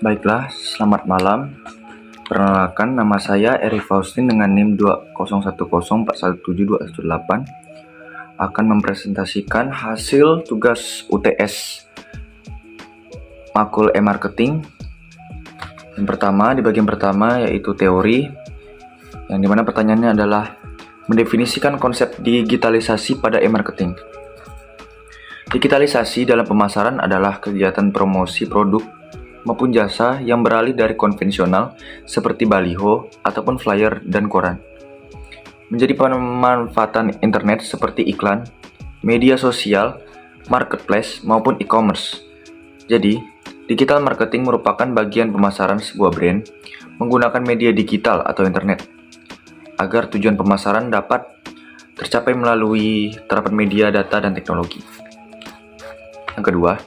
Baiklah, selamat malam. Perkenalkan, nama saya Eri Faustin dengan NIM 201041741728 akan mempresentasikan hasil tugas UTS Makul E-Marketing. Yang pertama, di bagian pertama yaitu teori, yang dimana pertanyaannya adalah mendefinisikan konsep digitalisasi pada e-marketing. Digitalisasi dalam pemasaran adalah kegiatan promosi produk maupun jasa yang beralih dari konvensional seperti baliho ataupun flyer dan koran menjadi pemanfaatan internet seperti iklan, media sosial, marketplace maupun e-commerce. Jadi, digital marketing merupakan bagian pemasaran sebuah brand menggunakan media digital atau internet agar tujuan pemasaran dapat tercapai melalui terapan media, data, dan teknologi. Yang kedua,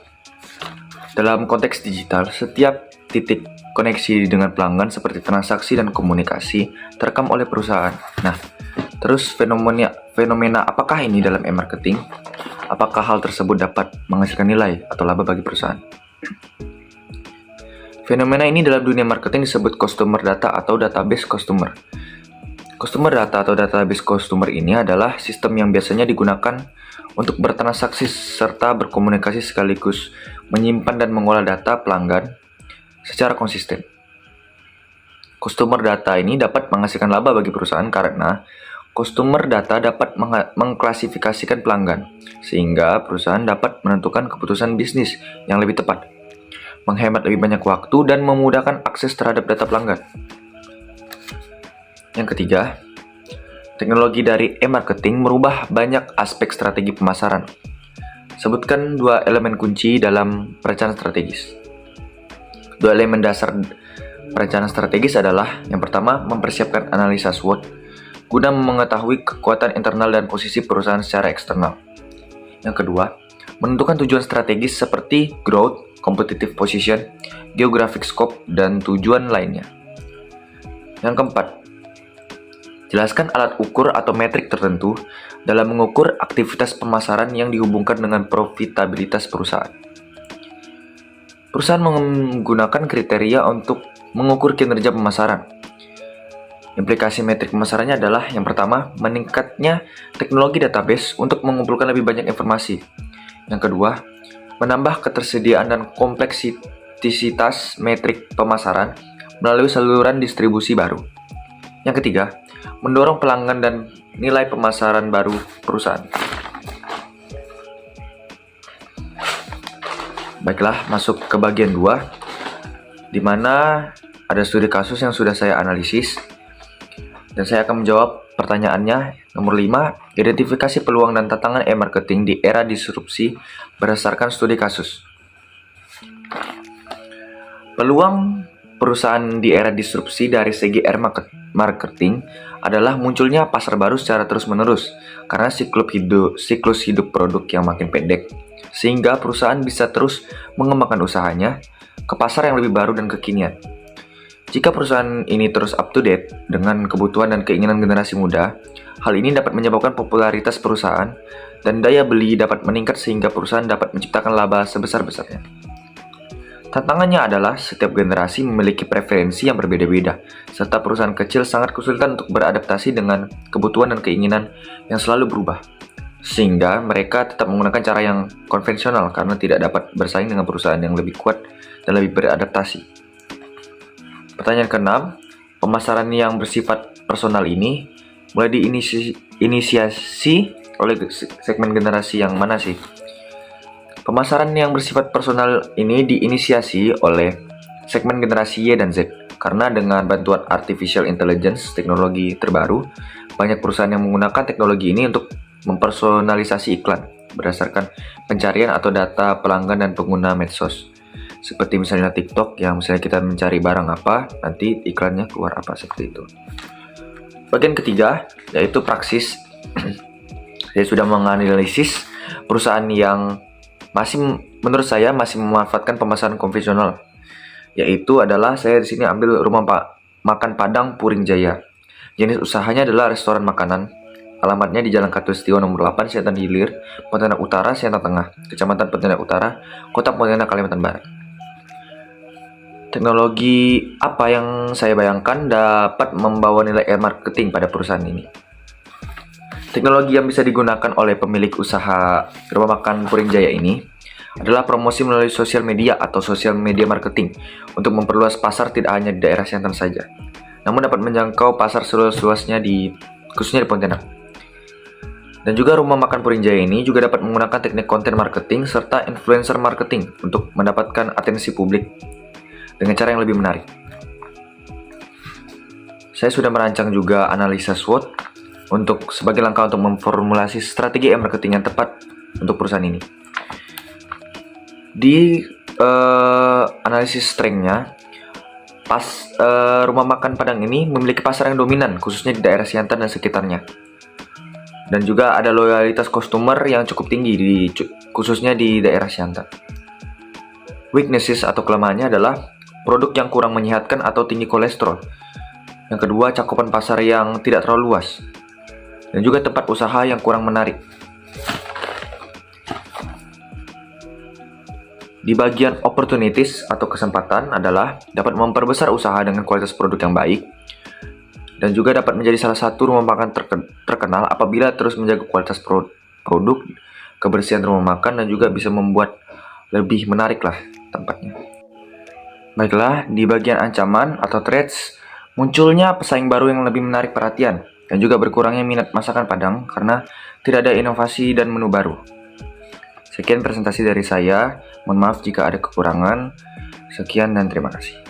dalam konteks digital, setiap titik koneksi dengan pelanggan seperti transaksi dan komunikasi terekam oleh perusahaan. Nah, terus fenomena apakah ini dalam e-marketing? Apakah hal tersebut dapat menghasilkan nilai atau laba bagi perusahaan? Fenomena ini dalam dunia marketing disebut customer data atau database customer. Customer data atau database customer ini adalah sistem yang biasanya digunakan untuk bertransaksi serta berkomunikasi sekaligus menyimpan dan mengolah data pelanggan secara konsisten. Customer data ini dapat menghasilkan laba bagi perusahaan karena customer data dapat mengklasifikasikan pelanggan, sehingga perusahaan dapat menentukan keputusan bisnis yang lebih tepat, menghemat lebih banyak waktu, dan memudahkan akses terhadap data pelanggan. Yang ketiga, teknologi dari e-marketing merubah banyak aspek strategi pemasaran. Sebutkan dua elemen kunci dalam perencanaan strategis. Dua elemen dasar perencanaan strategis adalah yang pertama, mempersiapkan analisa SWOT guna mengetahui kekuatan internal dan posisi perusahaan secara eksternal. Yang kedua, menentukan tujuan strategis seperti growth, competitive position, geographic scope, dan tujuan lainnya. Yang keempat, jelaskan alat ukur atau metrik tertentu dalam mengukur aktivitas pemasaran yang dihubungkan dengan profitabilitas perusahaan. Perusahaan menggunakan kriteria untuk mengukur kinerja pemasaran. Implikasi metrik pemasarannya adalah yang pertama, meningkatnya teknologi database untuk mengumpulkan lebih banyak informasi. Yang kedua, menambah ketersediaan dan kompleksitas metrik pemasaran melalui saluran distribusi baru. Yang ketiga, mendorong pelanggan dan nilai pemasaran baru perusahaan. Baiklah, masuk ke bagian 2, di mana ada studi kasus yang sudah saya analisis, dan saya akan menjawab pertanyaannya. Nomor 5, identifikasi peluang dan tantangan e-marketing di era disrupsi berdasarkan studi kasus. Peluang perusahaan di era disrupsi dari segi marketing adalah munculnya pasar baru secara terus-menerus karena siklus hidup produk yang makin pendek, sehingga perusahaan bisa terus mengembangkan usahanya ke pasar yang lebih baru dan kekinian. Jika perusahaan ini terus up to date dengan kebutuhan dan keinginan generasi muda, hal ini dapat menyebabkan popularitas perusahaan dan daya beli dapat meningkat sehingga perusahaan dapat menciptakan laba sebesar-besarnya. Tantangannya adalah setiap generasi memiliki preferensi yang berbeda-beda, serta perusahaan kecil sangat kesulitan untuk beradaptasi dengan kebutuhan dan keinginan yang selalu berubah. Sehingga mereka tetap menggunakan cara yang konvensional karena tidak dapat bersaing dengan perusahaan yang lebih kuat dan lebih beradaptasi. Pertanyaan ke-6, pemasaran yang bersifat personal ini mulai diinisiasi oleh segmen generasi yang mana sih? Pemasaran yang bersifat personal ini diinisiasi oleh segmen generasi Y dan Z karena dengan bantuan artificial intelligence, teknologi terbaru, banyak perusahaan yang menggunakan teknologi ini untuk mempersonalisasi iklan berdasarkan pencarian atau data pelanggan dan pengguna medsos. Seperti misalnya TikTok yang misalnya kita mencari barang apa, nanti iklannya keluar apa, seperti itu. Bagian ketiga yaitu praksis. Saya sudah menganalisis perusahaan yang menurut saya masih memanfaatkan pemasaran konvensional, yaitu adalah saya di sini ambil rumah makan Padang Puring Jaya. Jenis usahanya adalah restoran makanan. Alamatnya di Jalan Katulistiwa nomor 8, Siantar Hilir, Pontianak Utara, Siantar Tengah, Kecamatan Pontianak Utara, Kota Pontianak, Kalimantan Barat. Teknologi apa yang saya bayangkan dapat membawa nilai marketing pada perusahaan ini? Teknologi yang bisa digunakan oleh pemilik usaha rumah makan Puring Jaya ini adalah promosi melalui sosial media atau sosial media marketing untuk memperluas pasar tidak hanya di daerah Siantar saja, namun dapat menjangkau pasar seluas-luasnya khususnya di Pontianak. Dan juga rumah makan Puring Jaya ini juga dapat menggunakan teknik konten marketing serta influencer marketing untuk mendapatkan atensi publik dengan cara yang lebih menarik. Saya sudah merancang juga analisa SWOT untuk sebagai langkah untuk memformulasi strategi marketing yang tepat untuk perusahaan ini. Di analisis strength-nya, rumah makan Padang ini memiliki pasar yang dominan khususnya di daerah Siantar dan sekitarnya. Dan juga ada loyalitas customer yang cukup tinggi khususnya di daerah Siantar. Weaknesses atau kelemahannya adalah produk yang kurang menyehatkan atau tinggi kolesterol. Yang kedua, cakupan pasar yang tidak terlalu luas. Dan juga tempat usaha yang kurang menarik. Di bagian opportunities atau kesempatan adalah dapat memperbesar usaha dengan kualitas produk yang baik. Dan juga dapat menjadi salah satu rumah makan terkenal apabila terus menjaga kualitas produk, kebersihan rumah makan, dan juga bisa membuat lebih menarik lah tempatnya. Baiklah, di bagian ancaman atau threats, munculnya pesaing baru yang lebih menarik perhatian dan juga berkurangnya minat masakan Padang karena tidak ada inovasi dan menu baru. Sekian presentasi dari saya, mohon maaf jika ada kekurangan. Sekian dan terima kasih.